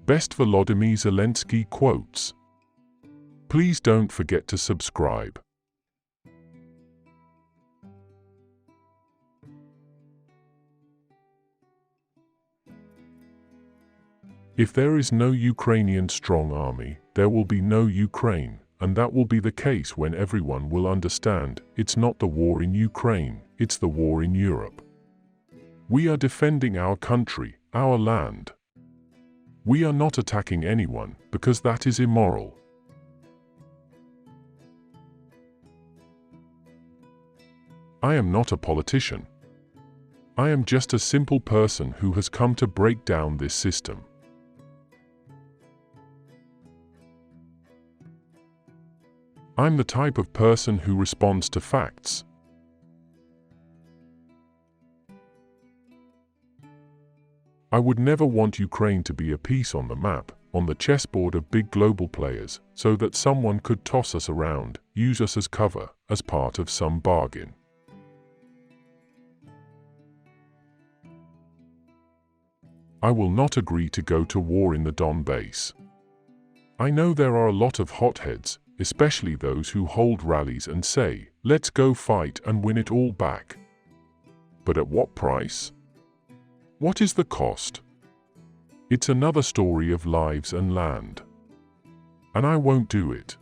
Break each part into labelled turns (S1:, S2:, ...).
S1: Best Volodymyr Zelensky quotes. Please don't forget to subscribe. If there is no Ukrainian strong army, there will be no Ukraine, and that will be the case when everyone will understand it's not the war in Ukraine, it's the war in Europe. We are defending our country, our land. We are not attacking anyone, because that is immoral. I am not a politician. I am just a simple person who has come to break down this system. I'm the type of person who responds to facts. I would never want Ukraine to be a piece on the map, on the chessboard of big global players, so that someone could toss us around, use us as cover, as part of some bargain. I will not agree to go to war in the Donbass. I know there are a lot of hotheads, especially those who hold rallies and say, let's go fight and win it all back. But at what price? What is the cost? It's another story of lives and land. And I won't do it.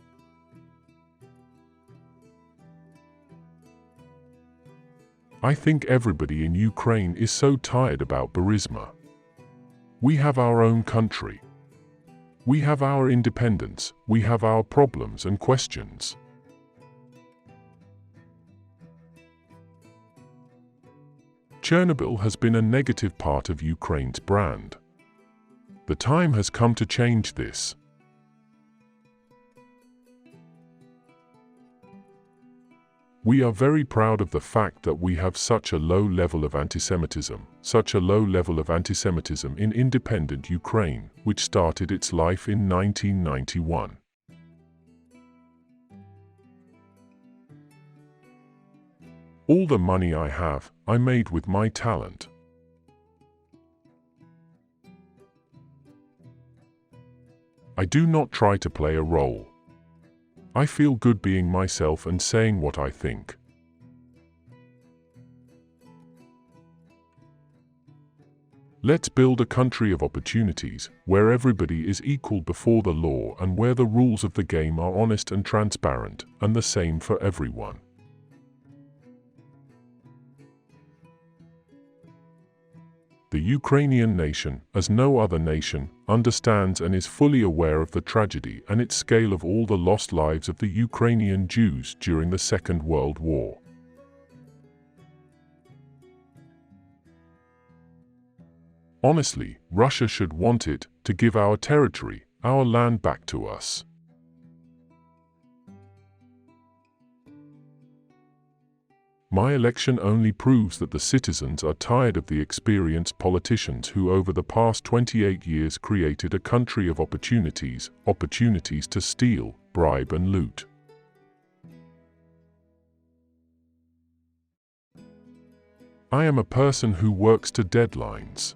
S1: I think everybody in Ukraine is so tired about Burisma. We have our own country. We have our independence, we have our problems and questions. Chernobyl has been a negative part of Ukraine's brand. The time has come to change this. We are very proud of the fact that we have such a low level of antisemitism, in independent Ukraine, which started its life in 1991. All the money I have, I made with my talent. I do not try to play a role. I feel good being myself and saying what I think. Let's build a country of opportunities, where everybody is equal before the law and where the rules of the game are honest and transparent, and the same for everyone. The Ukrainian nation, as no other nation, understands and is fully aware of the tragedy and its scale of all the lost lives of the Ukrainian Jews during the Second World War. Honestly, Russia should want it to give our territory, our land back to us. My election only proves that the citizens are tired of the experienced politicians who over the past 28 years created a country of opportunities to steal, bribe and loot. I am a person who works to deadlines.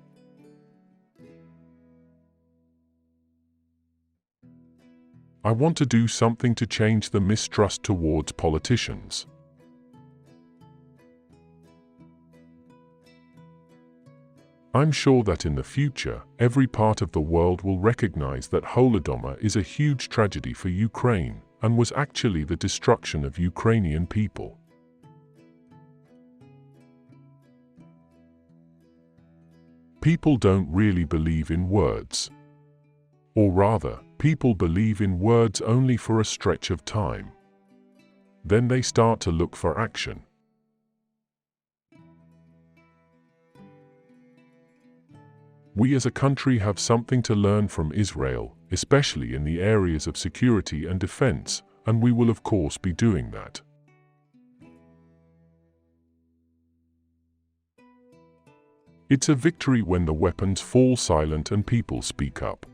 S1: I want to do something to change the mistrust towards politicians. I'm sure that in the future, every part of the world will recognize that Holodomor is a huge tragedy for Ukraine, and was actually the destruction of Ukrainian people. People don't really believe in words. Or rather, people believe in words only for a stretch of time. Then they start to look for action. We as a country have something to learn from Israel, especially in the areas of security and defense, and we will of course be doing that. It's a victory when the weapons fall silent and people speak up.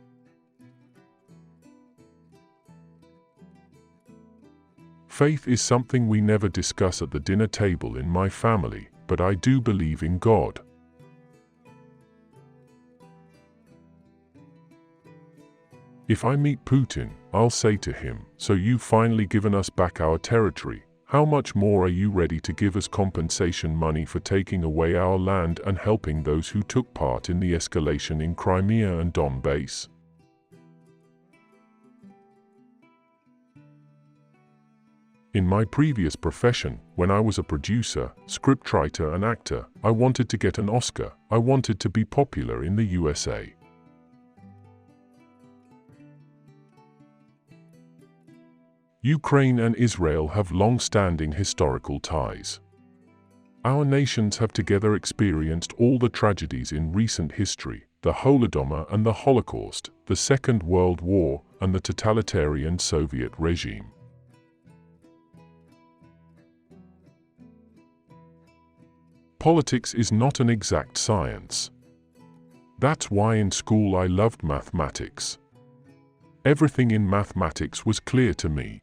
S1: Faith is something we never discuss at the dinner table in my family, but I do believe in God. If I meet Putin, I'll say to him, "So you've finally given us back our territory. How much more are you ready to give us compensation money for taking away our land and helping those who took part in the escalation in Crimea and Donbass?" In my previous profession, when I was a producer, scriptwriter and actor, I wanted to get an Oscar. I wanted to be popular in the USA. Ukraine and Israel have long-standing historical ties. Our nations have together experienced all the tragedies in recent history: the Holodomor and the Holocaust, the Second World War, and the totalitarian Soviet regime. Politics is not an exact science. That's why in school I loved mathematics. Everything in mathematics was clear to me.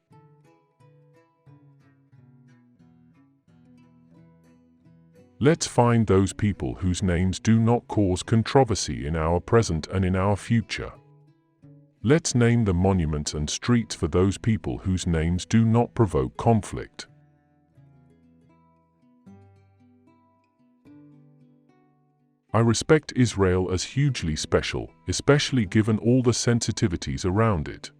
S1: Let's find those people whose names do not cause controversy in our present and in our future. Let's name the monuments and streets for those people whose names do not provoke conflict. I respect Israel as hugely special, especially given all the sensitivities around it.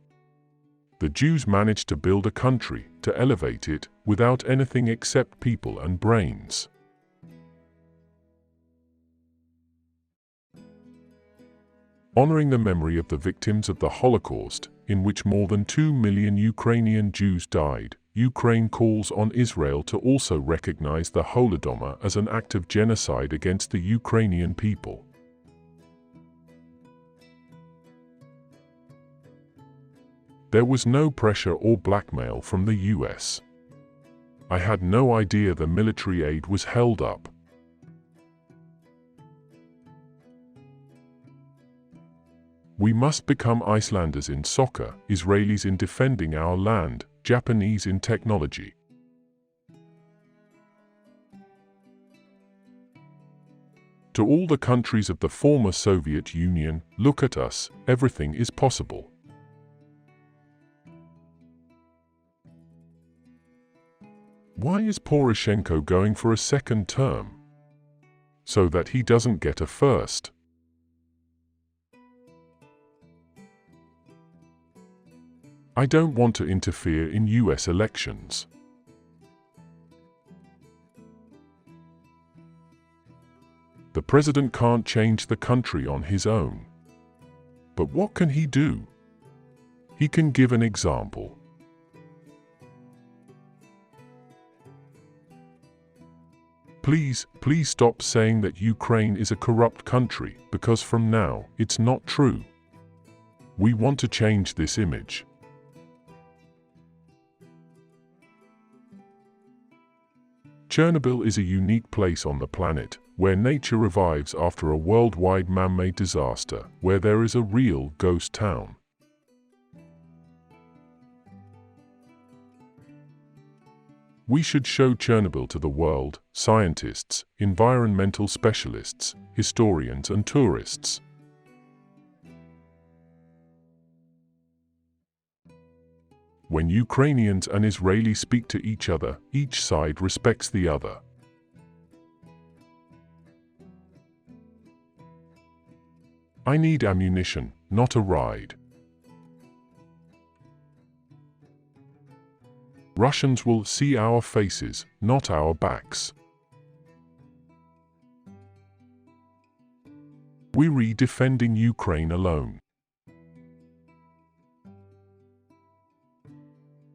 S1: The Jews managed to build a country, to elevate it, without anything except people and brains. Honoring the memory of the victims of the Holocaust, in which more than 2 million Ukrainian Jews died, Ukraine calls on Israel to also recognize the Holodomor as an act of genocide against the Ukrainian people. There was no pressure or blackmail from the U.S. I had no idea the military aid was held up. We must become Icelanders in soccer, Israelis in defending our land, Japanese in technology. To all the countries of the former Soviet Union, look at us, everything is possible. Why is Poroshenko going for a second term? So that he doesn't get a first. I don't want to interfere in U.S. elections. The president can't change the country on his own. But what can he do? He can give an example. Please stop saying that Ukraine is a corrupt country, because from now, it's not true. We want to change this image. Chernobyl is a unique place on the planet, where nature revives after a worldwide man-made disaster, where there is a real ghost town. We should show Chernobyl to the world, scientists, environmental specialists, historians and tourists. When Ukrainians and Israelis speak to each other, each side respects the other. I need ammunition, not a ride. Russians will see our faces, not our backs. We're defending Ukraine alone.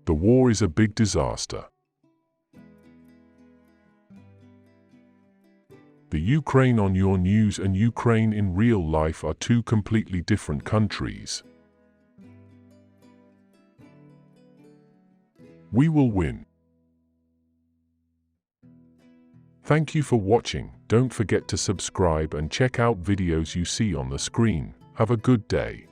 S1: The war is a big disaster. The Ukraine on your news and Ukraine in real life are two completely different countries. We will win. Thank you for watching. Don't forget to subscribe and check out videos you see on the screen. Have a good day.